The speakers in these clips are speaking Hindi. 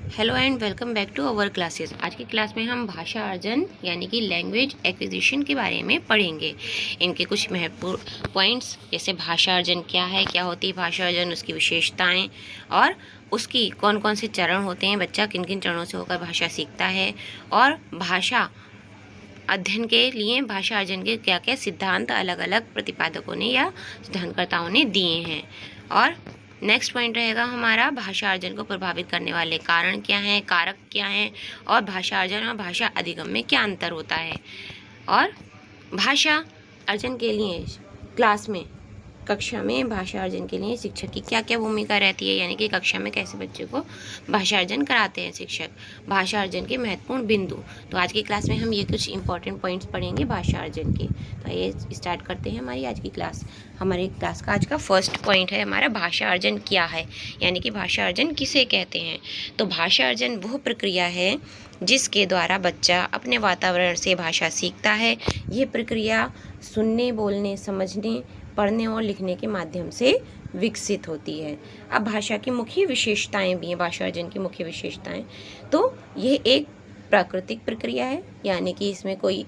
Hello and welcome back to our classes. आज की क्लास में हम भाषा अर्जन यानी कि लैंग्वेज एक्विजिशन के बारे में पढ़ेंगे। इनके कुछ महत्वपूर्ण पॉइंट्स जैसे भाषा अर्जन क्या है, क्या होती है भाषा अर्जन, उसकी विशेषताएं और उसकी कौन कौन से चरण होते हैं, बच्चा किन किन चरणों से होकर भाषा सीखता है, और भाषा अध्ययन के लिए भाषा अर्जन के क्या क्या सिद्धांत अलग अलग प्रतिपादकों ने या सिद्धांतकर्ताओं ने दिए हैं। और नेक्स्ट पॉइंट रहेगा हमारा भाषा अर्जन को प्रभावित करने वाले कारण क्या हैं, कारक क्या हैं, और भाषा अर्जन और भाषा अधिगम में क्या अंतर होता है। और भाषा अर्जन के लिए क्लास में, कक्षा में भाषा अर्जन के लिए शिक्षक की क्या क्या भूमिका रहती है, यानी कि कक्षा में कैसे बच्चे को भाषा अर्जन कराते हैं शिक्षक, भाषा अर्जन के महत्वपूर्ण बिंदु। तो आज की क्लास में हम ये कुछ इंपॉर्टेंट पॉइंट्स पढ़ेंगे भाषा अर्जन के। तो ये स्टार्ट करते हैं हमारी आज की क्लास। हमारी क्लास का आज का फर्स्ट पॉइंट है हमारा भाषा अर्जन क्या है, यानी कि भाषा अर्जन किसे कहते हैं। तो भाषा अर्जन वह प्रक्रिया है जिसके द्वारा बच्चा अपने वातावरण से भाषा सीखता है। ये प्रक्रिया सुनने, बोलने, समझने, पढ़ने और लिखने के माध्यम से विकसित होती है। अब भाषा की मुख्य विशेषताएं भी हैं, भाषा अर्जन की मुख्य विशेषताएं। तो यह एक प्राकृतिक प्रक्रिया है, यानी कि इसमें कोई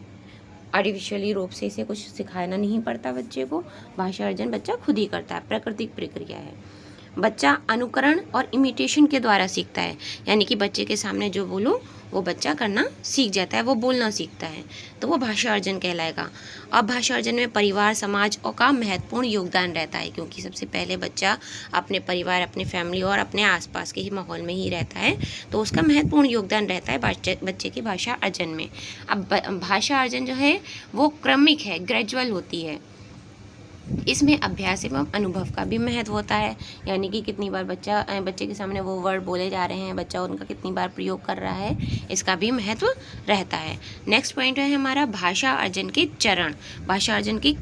आर्टिफिशियली रूप से इसे कुछ सिखाना नहीं पड़ता बच्चे को। भाषा अर्जन बच्चा खुद ही करता है, प्राकृतिक प्रक्रिया है। बच्चा अनुकरण और इमिटेशन के द्वारा सीखता है, यानी कि बच्चे के सामने जो बोलो वो बच्चा करना सीख जाता है, वो बोलना सीखता है, तो वो भाषा अर्जन कहलाएगा। अब भाषा अर्जन में परिवार, समाज और का महत्वपूर्ण योगदान रहता है, क्योंकि सबसे पहले बच्चा अपने परिवार, अपने फैमिली और अपने आसपास के ही माहौल में ही रहता है, तो उसका महत्वपूर्ण योगदान रहता है बच्चे की भाषा अर्जन में। अब भाषा अर्जन जो है वो क्रमिक है, ग्रेजुअल होती है। इसमें अभ्यास एवं अनुभव का भी महत्व होता है, यानी कि कितनी बार बच्चे के सामने वो वर्ड बोले जा रहे हैं, बच्चा उनका कितनी बार प्रयोग कर रहा है, इसका भी महत्व रहता है। नेक्स्ट पॉइंट है हमारा भाषा अर्जन के चरण। भाषा अर्जन की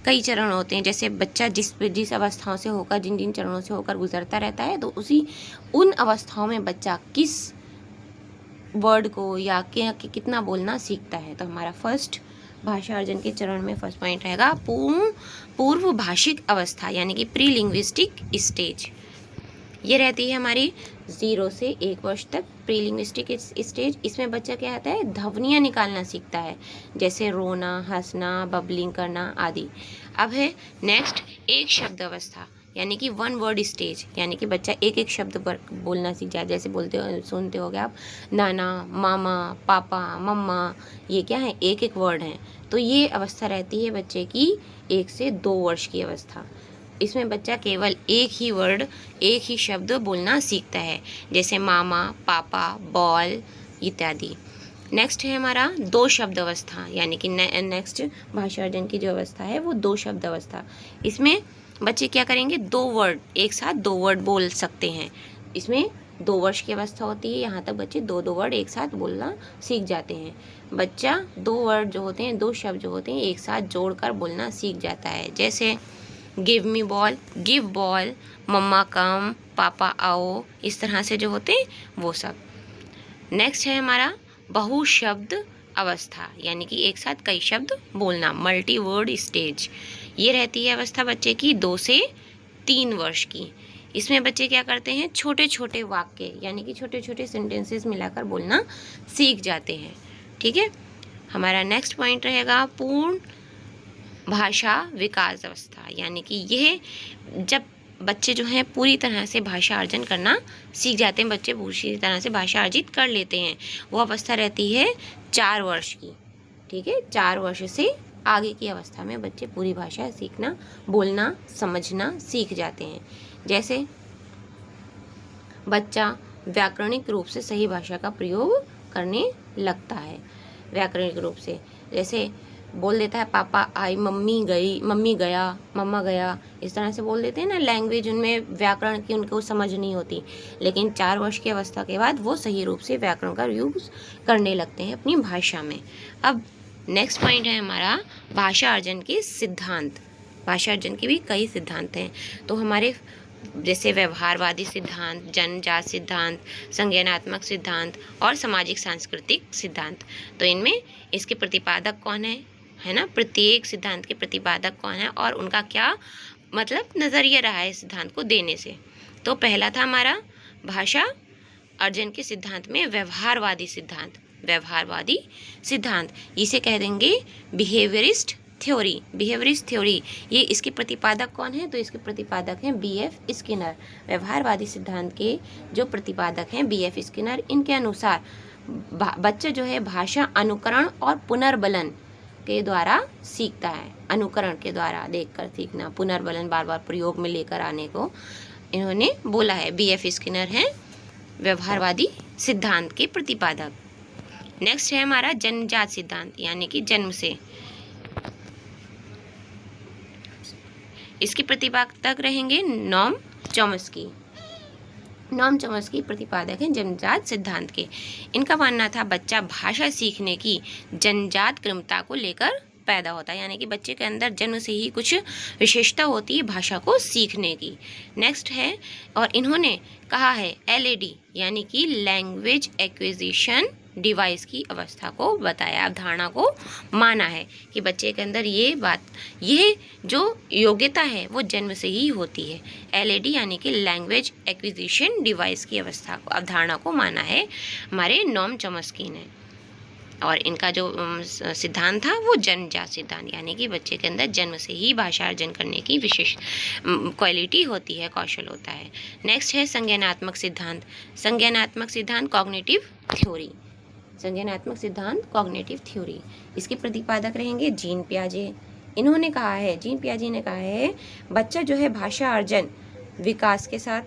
कई चरण होते हैं, जैसे बच्चा जिस अवस्थाओं से होकर, जिन जिन चरणों से होकर गुजरता रहता है, तो उन अवस्थाओं में बच्चा किस वर्ड को या कितना बोलना सीखता है। तो हमारा फर्स्ट भाषा अर्जन के चरण में फर्स्ट पॉइंट रहेगा पूर्व भाषिक अवस्था, यानी कि प्री लिंग्विस्टिक स्टेज। ये रहती है हमारी 0 से 1 वर्ष तक, प्री लिंग्विस्टिक स्टेज। इसमें बच्चा क्या आता है, ध्वनियाँ निकालना सीखता है, जैसे रोना, हंसना, बबलिंग करना आदि। अब है नेक्स्ट एक शब्द अवस्था, यानी कि 1 वर्ड स्टेज, यानी कि बच्चा एक एक शब्द पर बोलना सीख जाए, जैसे सुनते होगे आप नाना, मामा, पापा, मम्मा, ये क्या है, एक एक वर्ड हैं। तो ये अवस्था रहती है बच्चे की 1 से 2 वर्ष की अवस्था। इसमें बच्चा केवल एक ही वर्ड, एक ही शब्द बोलना सीखता है, जैसे मामा, पापा, बॉल इत्यादि। नेक्स्ट है हमारा 2 शब्द अवस्था, यानी कि नेक्स्ट भाषा अर्जन की जो अवस्था है वो 2 शब्द अवस्था। इसमें बच्चे क्या करेंगे, 2 वर्ड एक साथ 2 वर्ड बोल सकते हैं। इसमें 2 वर्ष की अवस्था होती है, यहाँ तक बच्चे 2 वर्ड एक साथ बोलना सीख जाते हैं। बच्चा 2 वर्ड जो होते हैं, 2 शब्द जो होते हैं, एक साथ जोड़कर बोलना सीख जाता है, जैसे give me ball, give ball, mama come, पापा आओ, इस तरह से जो होते हैं वो सब। नेक्स्ट है हमारा बहुशब्द अवस्था, यानी कि एक साथ कई शब्द बोलना, मल्टी वर्ड स्टेज। ये रहती है अवस्था बच्चे की 2 से 3 वर्ष की। इसमें बच्चे क्या करते हैं, छोटे छोटे वाक्य, यानी कि छोटे छोटे सेंटेंसेस मिलाकर बोलना सीख जाते हैं। ठीक है, हमारा नेक्स्ट पॉइंट रहेगा पूर्ण भाषा विकास अवस्था, यानी कि यह जब बच्चे जो हैं पूरी तरह से भाषा अर्जन करना सीख जाते हैं, बच्चे पूरी तरह से भाषा अर्जित कर लेते हैं, वो अवस्था रहती है 4 वर्ष की। ठीक है, 4 वर्ष से आगे की अवस्था में बच्चे पूरी भाषा सीखना, बोलना, समझना सीख जाते हैं। जैसे बच्चा व्याकरणिक रूप से सही भाषा का प्रयोग करने लगता है, व्याकरणिक रूप से जैसे बोल देता है पापा आई, मम्मी गई, मम्मी गया, मम्मा गया, इस तरह से बोल देते हैं ना। लैंग्वेज उनमें व्याकरण की उनको समझ नहीं होती, लेकिन 4 वर्ष की अवस्था के बाद वो सही रूप से व्याकरण का यूज़ करने लगते हैं अपनी भाषा में। अब नेक्स्ट पॉइंट है हमारा भाषा अर्जन के सिद्धांत। भाषा अर्जन के भी कई सिद्धांत हैं, तो हमारे जैसे व्यवहारवादी सिद्धांत, जन्मजात सिद्धांत, संज्ञानात्मक सिद्धांत और सामाजिक सांस्कृतिक सिद्धांत। तो इनमें इसके प्रतिपादक कौन है ना, प्रत्येक सिद्धांत के प्रतिपादक कौन है और उनका क्या मतलब नज़रिया रहा है इस सिद्धांत को देने से। तो पहला था हमारा भाषा अर्जन के सिद्धांत में व्यवहारवादी सिद्धांत इसे कह देंगे बिहेवियरिस्ट थ्योरी। ये इसके प्रतिपादक कौन है? तो इसके प्रतिपादक हैं B.F. स्किनर। व्यवहारवादी सिद्धांत के जो प्रतिपादक हैं B.F. स्किनर, इनके अनुसार बच्चा जो है भाषा अनुकरण और पुनर्बलन के द्वारा सीखता है। अनुकरण के द्वारा देखकर सीखना, पुनर्बलन बार बार प्रयोग में लेकर आने को इन्होंने बोला है। B.F. स्किनर हैं व्यवहारवादी सिद्धांत के प्रतिपादक। नेक्स्ट है हमारा जन्मजात सिद्धांत, यानी कि जन्म से। इसके प्रतिपादक रहेंगे नॉम चॉम्स्की प्रतिपादक हैं जन्मजात सिद्धांत के। इनका मानना था बच्चा भाषा सीखने की जन्मजात क्रमता को लेकर पैदा होता है, यानी कि बच्चे के अंदर जन्म से ही कुछ विशेषता होती है भाषा को सीखने की। नेक्स्ट है, और इन्होंने कहा है LAD यानी कि लैंग्वेज एक्विजिशन डिवाइस की अवस्था को बताया, अवधारणा को माना है कि बच्चे के अंदर ये जो योग्यता है वो जन्म से ही होती है। LAD यानी कि लैंग्वेज एक्विजिशन डिवाइस की अवस्था को, अवधारणा को माना है हमारे नॉम चॉम्स्की ने। और इनका जो सिद्धांत था वो जन्मजात सिद्धांत, यानी कि बच्चे के अंदर जन्म से ही भाषा अर्जन करने की विशेष क्वालिटी होती है, कौशल होता है। नेक्स्ट है संज्ञानात्मक सिद्धांत कॉग्निटिव थ्योरी। इसके प्रतिपादक रहेंगे जीन पियाजे ने कहा है बच्चा जो है भाषा अर्जन विकास के साथ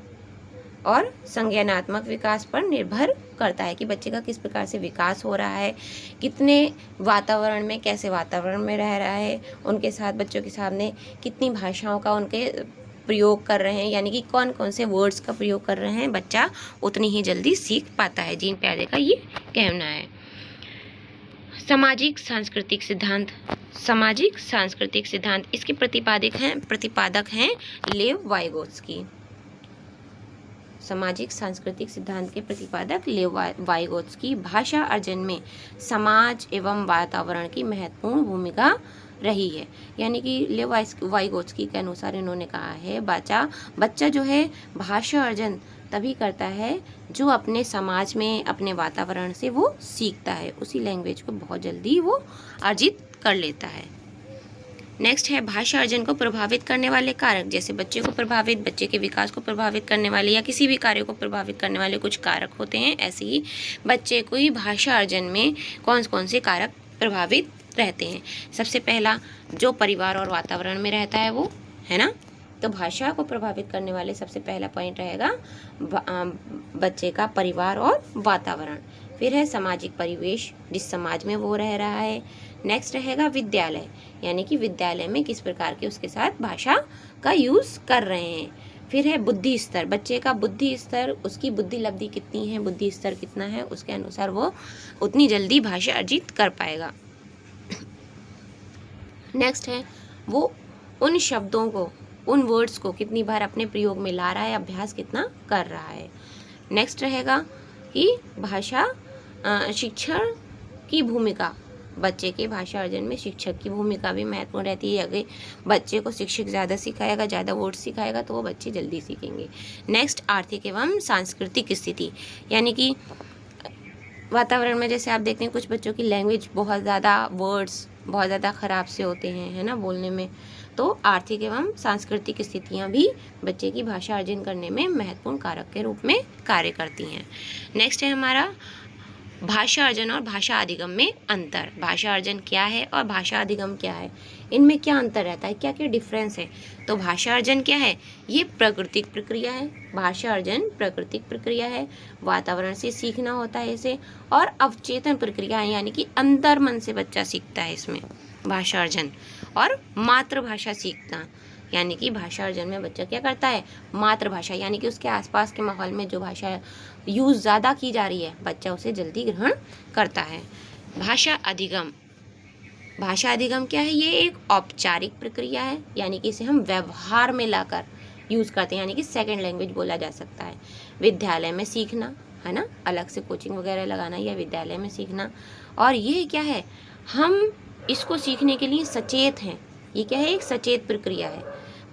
और संज्ञानात्मक विकास पर निर्भर करता है कि बच्चे का किस प्रकार से विकास हो रहा है, कितने वातावरण में, कैसे वातावरण में रह रहा है, उनके साथ बच्चों के सामने कितनी भाषाओं का उनके प्रयोग कर रहे हैं, यानी कि कौन कौन से वर्ड्स का प्रयोग कर रहे हैं, बच्चा उतनी ही जल्दी सीख पाता है। जीन पियाजे का ये कहना है। सामाजिक सांस्कृतिक सिद्धांत इसके प्रतिपादक हैं लेव वाइगोत्स्की। सामाजिक सांस्कृतिक सिद्धांत के प्रतिपादक लेव वाइगोत्स्की भाषा अर्जन में समाज एवं वातावरण की महत्वपूर्ण भूमिका रही है, यानी कि लेव वाइगोत्स्की के अनुसार इन्होंने कहा है बच्चा जो है भाषा अर्जन तभी करता है जो अपने समाज में, अपने वातावरण से वो सीखता है, उसी लैंग्वेज को बहुत जल्दी वो अर्जित कर लेता है। नेक्स्ट है भाषा अर्जन को प्रभावित करने वाले कारक, जैसे बच्चे के विकास को प्रभावित करने वाले या किसी भी कार्य को प्रभावित करने वाले कुछ कारक होते हैं, ऐसे ही बच्चे को ही भाषा अर्जन में कौन कौन से कारक प्रभावित रहते हैं। सबसे पहला जो परिवार और वातावरण में रहता है वो है ना, तो भाषा को प्रभावित करने वाले सबसे पहला पॉइंट रहेगा बच्चे का परिवार और वातावरण। फिर है सामाजिक परिवेश, जिस समाज में वो रह रहा है। नेक्स्ट रहेगा विद्यालय, यानी कि विद्यालय में किस प्रकार के उसके साथ भाषा का यूज़ कर रहे हैं। फिर है बुद्धि स्तर, बच्चे का बुद्धि स्तर, उसकी बुद्धि लब्धि कितनी है, बुद्धि स्तर कितना है, उसके अनुसार वो उतनी जल्दी भाषा अर्जित कर पाएगा। नेक्स्ट है वो उन शब्दों को, उन वर्ड्स को कितनी बार अपने प्रयोग में ला रहा है, अभ्यास कितना कर रहा है। नेक्स्ट रहेगा कि भाषा शिक्षण की भूमिका, बच्चे के भाषा अर्जन में शिक्षक की भूमिका भी महत्वपूर्ण रहती है। अगर बच्चे को शिक्षक ज़्यादा सिखाएगा, ज़्यादा वर्ड्स सिखाएगा तो वो बच्चे जल्दी सीखेंगे। नेक्स्ट आर्थिक एवं सांस्कृतिक स्थिति, यानी कि वातावरण में जैसे आप देखते हैं कुछ बच्चों की लैंग्वेज बहुत ज़्यादा, वर्ड्स बहुत ज़्यादा ख़राब से होते हैं, है ना, बोलने में, तो आर्थिक एवं सांस्कृतिक स्थितियाँ भी बच्चे की भाषा अर्जन करने में महत्वपूर्ण कारक के रूप में कार्य करती हैं। नेक्स्ट है हमारा भाषा अर्जन और भाषा अधिगम में अंतर। भाषा अर्जन क्या है और भाषा अधिगम क्या है, इनमें क्या अंतर रहता है, क्या क्या डिफरेंस है। तो भाषा अर्जन क्या है, ये प्राकृतिक प्रक्रिया है। भाषा अर्जन प्राकृतिक प्रक्रिया है, वातावरण से सीखना होता है इसे, और अवचेतन प्रक्रिया है, यानी कि अंतर मन से बच्चा सीखता है इसमें भाषा अर्जन। और मातृभाषा सीखना, यानी कि भाषा अर्जन में बच्चा क्या करता है, मातृभाषा, यानी कि उसके आसपास के माहौल में जो भाषा यूज़ ज़्यादा की जा रही है बच्चा उसे जल्दी ग्रहण करता है। भाषा अधिगम, भाषा अधिगम क्या है, ये एक औपचारिक प्रक्रिया है, यानी कि इसे हम व्यवहार में लाकर यूज़ करते हैं, यानी कि सेकंड लैंग्वेज बोला जा सकता है। विद्यालय में सीखना, है ना, अलग से कोचिंग वगैरह लगाना या विद्यालय में सीखना। और ये क्या है, हम इसको सीखने के लिए सचेत हैं, ये क्या है, एक सचेत प्रक्रिया है।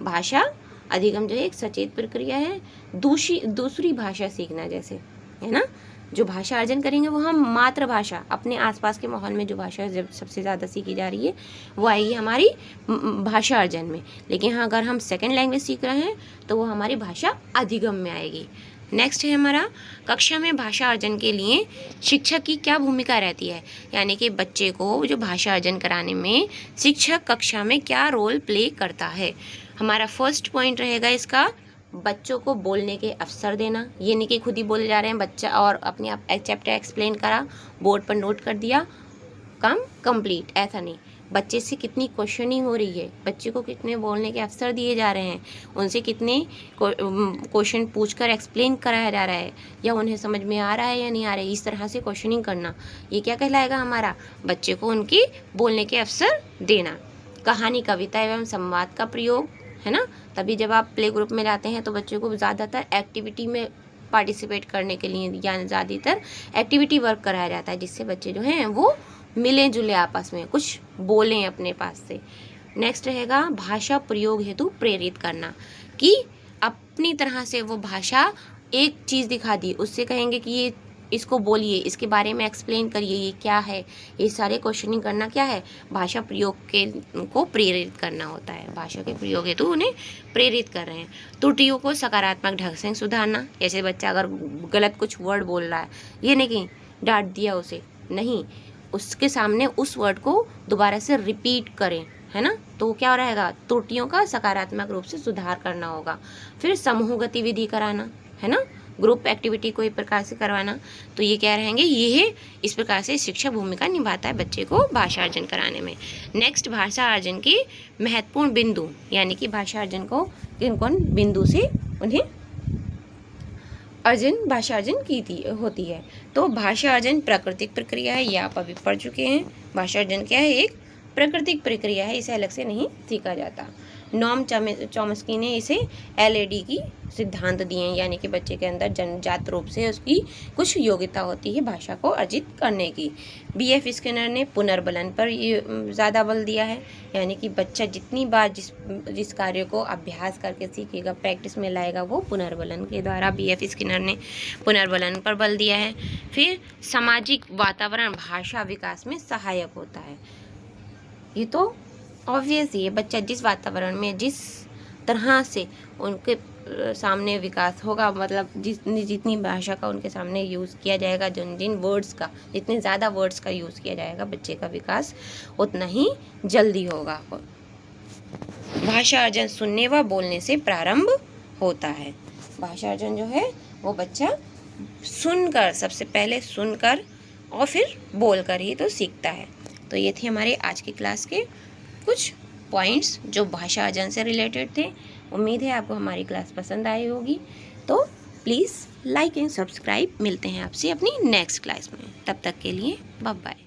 भाषा अधिगम जो है एक सचेत प्रक्रिया है। दूसरी भाषा सीखना, जैसे है ना। जो भाषा अर्जन करेंगे वो हम मातृभाषा, अपने आसपास के माहौल में जो भाषा जब सबसे ज़्यादा सीखी जा रही है वो आएगी हमारी भाषा अर्जन में। लेकिन हाँ, अगर हम सेकंड लैंग्वेज सीख रहे हैं तो वो हमारी भाषा अधिगम में आएगी। नेक्स्ट है हमारा, कक्षा में भाषा अर्जन के लिए शिक्षक की क्या भूमिका रहती है, यानी कि बच्चे को जो भाषा अर्जन कराने में शिक्षक कक्षा में क्या रोल प्ले करता है। हमारा फर्स्ट पॉइंट रहेगा इसका, बच्चों को बोलने के अवसर देना। ये नहीं कि खुद ही बोले जा रहे हैं बच्चा और अपने आप एक चैप्टर एक्सप्लेन करा, बोर्ड पर नोट कर दिया, काम कंप्लीट, ऐसा नहीं। बच्चे से कितनी क्वेश्चनिंग हो रही है, बच्चे को कितने बोलने के अवसर दिए जा रहे हैं, उनसे कितने क्वेश्चन पूछकर एक्सप्लेन कराया जा रहा है, या उन्हें समझ में आ रहा है या नहीं आ रहा है, इस तरह से क्वेश्चनिंग करना, ये क्या कहलाएगा हमारा, बच्चे को उनकी बोलने के अवसर देना। कहानी, कविता एवं संवाद का प्रयोग, है ना। तभी जब आप प्ले ग्रुप में जाते हैं तो बच्चों को ज़्यादातर एक्टिविटी में पार्टिसिपेट करने के लिए या ज़्यादातर एक्टिविटी वर्क कराया जाता है, जिससे बच्चे जो हैं वो मिले जुले आपस में, कुछ बोलें अपने पास से। नेक्स्ट रहेगा, भाषा प्रयोग हेतु प्रेरित करना, कि अपनी तरह से वो भाषा एक चीज़ दिखा दी, उससे कहेंगे कि ये इसको बोलिए, इसके बारे में एक्सप्लेन करिए, ये क्या है, ये सारे क्वेश्चनिंग करना क्या है, भाषा प्रयोग के को प्रेरित करना होता है। भाषा के प्रयोग हेतु उन्हें प्रेरित कर रहे हैं। त्रुटियों को सकारात्मक ढंग से सुधारना, जैसे बच्चा अगर गलत कुछ वर्ड बोल रहा है, ये नहीं कि डांट दिया उसे, नहीं, उसके सामने उस वर्ड को दोबारा से रिपीट करें, है ना, तो क्या रहेगा, त्रुटियों का सकारात्मक रूप से सुधार करना होगा। फिर समूह गतिविधि कराना, है ना, ग्रुप एक्टिविटी को एक प्रकार से करवाना, तो ये क्या रहेंगे, ये है, इस प्रकार से शिक्षक भूमिका निभाता है बच्चे को भाषा अर्जन कराने में। नेक्स्ट, भाषा अर्जन की महत्वपूर्ण बिंदु, यानी कि भाषा अर्जन को किन कौन बिंदु से उन्हें भाषा अर्जन होती है। तो भाषा अर्जन प्राकृतिक प्रक्रिया है, ये आप अभी पढ़ चुके हैं। भाषा अर्जन क्या है, एक प्राकृतिक प्रक्रिया है, इसे अलग से नहीं सीखा जाता। नॉम चॉम्स्की ने इसे LAD की सिद्धांत दिए हैं, यानी कि बच्चे के अंदर जन्मजात रूप से उसकी कुछ योग्यता होती है भाषा को अर्जित करने की। BF स्किनर ने पुनर्बलन पर ये ज़्यादा बल दिया है, यानी कि बच्चा जितनी बार जिस कार्य को अभ्यास करके सीखेगा, प्रैक्टिस में लाएगा, वो पुनर्बलन के द्वारा BF स्किनर ने पुनर्बलन पर बल दिया है। फिर सामाजिक वातावरण भाषा विकास में सहायक होता है, ये तो ऑब्वियस ही है, बच्चा जिस वातावरण में जिस तरह से उनके सामने विकास होगा, मतलब जितनी भाषा का उनके सामने यूज़ किया जाएगा, जिन वर्ड्स का, जितने ज़्यादा वर्ड्स का यूज़ किया जाएगा, बच्चे का विकास उतना ही जल्दी होगा। भाषा अर्जन सुनने व बोलने से प्रारंभ होता है। भाषा अर्जन जो है वो बच्चा सुनकर, सबसे पहले सुनकर और फिर बोलकर ही तो सीखता है। तो ये थे हमारे आज की क्लास के कुछ पॉइंट्स जो भाषा अर्जन से रिलेटेड थे। उम्मीद है आपको हमारी क्लास पसंद आई होगी, तो प्लीज़ लाइक एंड सब्सक्राइब। मिलते हैं आपसे अपनी नेक्स्ट क्लास में, तब तक के लिए बाय बाय।